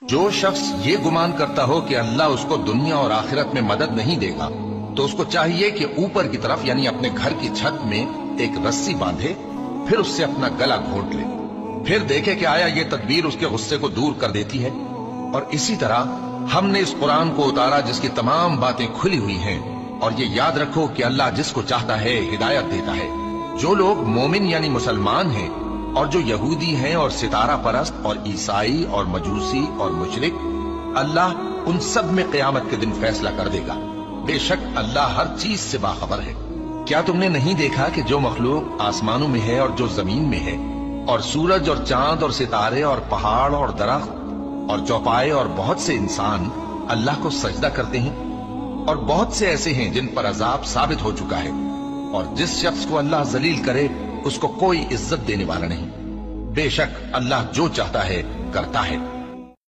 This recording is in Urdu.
جو شخص یہ گمان کرتا ہو کہ اللہ اس کو دنیا اور آخرت میں مدد نہیں دے گا تو اس کو چاہیے کہ اوپر کی طرف یعنی اپنے گھر کی چھت میں ایک رسی باندھے، پھر اس سے اپنا گلا گھونٹ لے، پھر دیکھے کہ آیا یہ تدبیر اس کے غصے کو دور کر دیتی ہے۔ اور اسی طرح ہم نے اس قرآن کو اتارا جس کی تمام باتیں کھلی ہوئی ہیں، اور یہ یاد رکھو کہ اللہ جس کو چاہتا ہے ہدایت دیتا ہے۔ جو لوگ مومن یعنی مسلمان ہیں اور جو یہودی ہیں اور ستارہ پرست اور عیسائی اور مجوسی اور مشرک، اللہ ان سب میں قیامت کے دن فیصلہ کر دے گا۔ بے شک اللہ ہر چیز سے باخبر ہے۔ کیا تم نے نہیں دیکھا کہ جو مخلوق آسمانوں میں ہے اور جو زمین میں ہے، اور سورج اور چاند اور ستارے اور پہاڑ اور درخت اور چوپائے اور بہت سے انسان اللہ کو سجدہ کرتے ہیں، اور بہت سے ایسے ہیں جن پر عذاب ثابت ہو چکا ہے، اور جس شخص کو اللہ ذلیل کرے اس کو کوئی عزت دینے والا نہیں۔ بے شک اللہ جو چاہتا ہے کرتا ہے۔